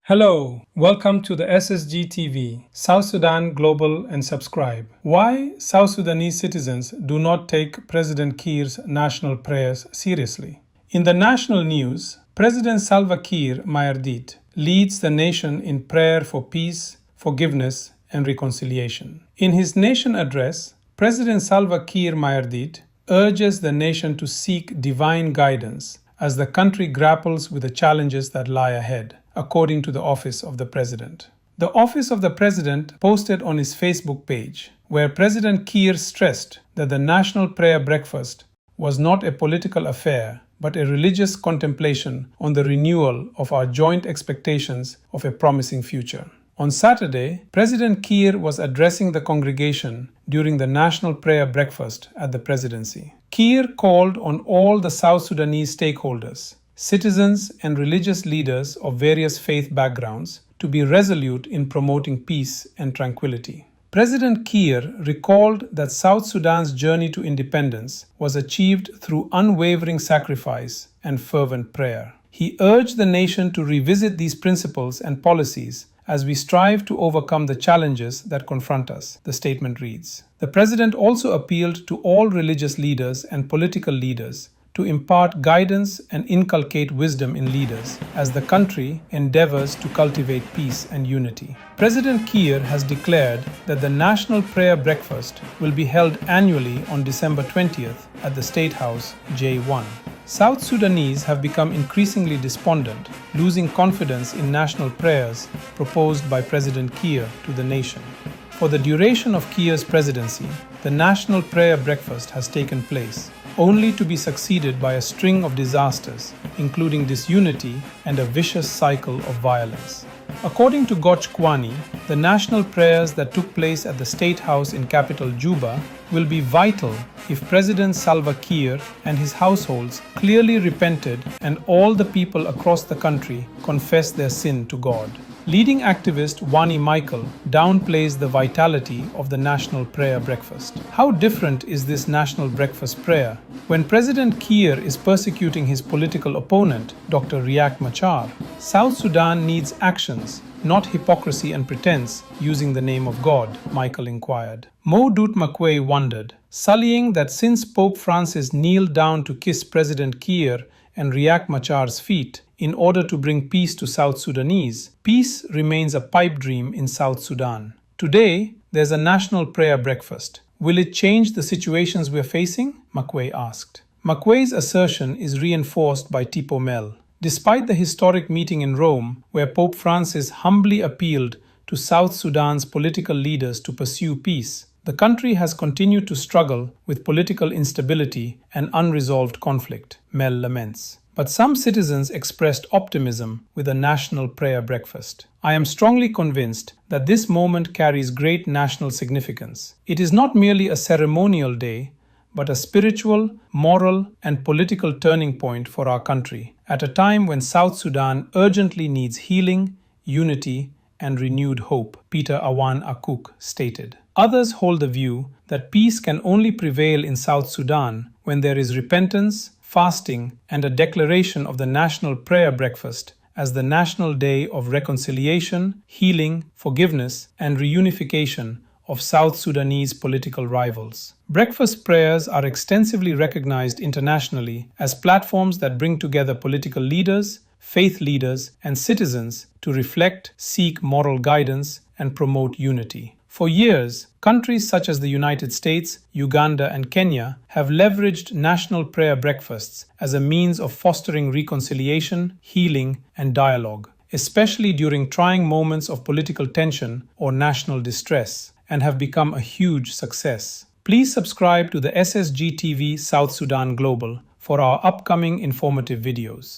Hello, welcome to the SSGTV, South Sudan Global, and subscribe. Why South Sudanese citizens do not take President Kiir's national prayers seriously. In the national news, President Salva Kiir Mayardit leads the nation in prayer for peace, forgiveness, and reconciliation. In his nation address, President Salva Kiir Mayardit urges the nation to seek divine guidance as the country grapples with the challenges that lie ahead, according to the Office of the President. The Office of the President posted on his Facebook page, where President Kiir stressed that the National Prayer Breakfast was not a political affair, but a religious contemplation on the renewal of our joint expectations of a promising future. On Saturday, President Kiir was addressing the congregation during the National Prayer Breakfast at the Presidency. Kiir called on all the South Sudanese stakeholders, citizens and religious leaders of various faith backgrounds to be resolute in promoting peace and tranquility. President Kiir recalled that South Sudan's journey to independence was achieved through unwavering sacrifice and fervent prayer. He urged the nation to revisit these principles and policies as we strive to overcome the challenges that confront us, the statement reads. The President also appealed to all religious leaders and political leaders to impart guidance and inculcate wisdom in leaders as the country endeavors to cultivate peace and unity. President Kiir has declared that the National Prayer Breakfast will be held annually on December 20th at the State House, J1. South Sudanese have become increasingly despondent, losing confidence in national prayers proposed by President Kiir to the nation. For the duration of Kiir's presidency, the National Prayer Breakfast has taken place, only to be succeeded by a string of disasters, including disunity and a vicious cycle of violence. According to Goch Kwani, the national prayers that took place at the State House in capital Juba will be vital if President Salva Kiir and his households clearly repented and all the people across the country confess their sin to God. Leading activist Wani Michael downplays the vitality of the National Prayer Breakfast. How different is this National Breakfast prayer when President Kiir is persecuting his political opponent, Dr. Riek Machar? South Sudan needs actions, not hypocrisy and pretense using the name of God, Michael inquired. Mo Dut Makwe wondered, sullying that since Pope Francis kneeled down to kiss President Kiir and Riek Machar's feet in order to bring peace to South Sudanese, peace remains a pipe dream in South Sudan. Today, there's a national prayer breakfast. Will it change the situations we're facing? Makwe asked. Makwe's assertion is reinforced by Tipo Mel. Despite the historic meeting in Rome, where Pope Francis humbly appealed to South Sudan's political leaders to pursue peace, the country has continued to struggle with political instability and unresolved conflict, Mel laments. But some citizens expressed optimism with a national prayer breakfast. I am strongly convinced that this moment carries great national significance. It is not merely a ceremonial day, but a spiritual, moral, and political turning point for our country, at a time when South Sudan urgently needs healing, unity, and renewed hope, Peter Awan Akuk stated. Others hold the view that peace can only prevail in South Sudan when there is repentance, fasting, and a declaration of the National Prayer Breakfast as the National Day of Reconciliation, Healing, Forgiveness, and Reunification of South Sudanese political rivals. Breakfast prayers are extensively recognized internationally as platforms that bring together political leaders, faith leaders, and citizens to reflect, seek moral guidance, and promote unity. For years, countries such as the United States, Uganda, and Kenya have leveraged national prayer breakfasts as a means of fostering reconciliation, healing, and dialogue, especially during trying moments of political tension or national distress, and have become a huge success. Please subscribe to the SSGTV South Sudan Global for our upcoming informative videos.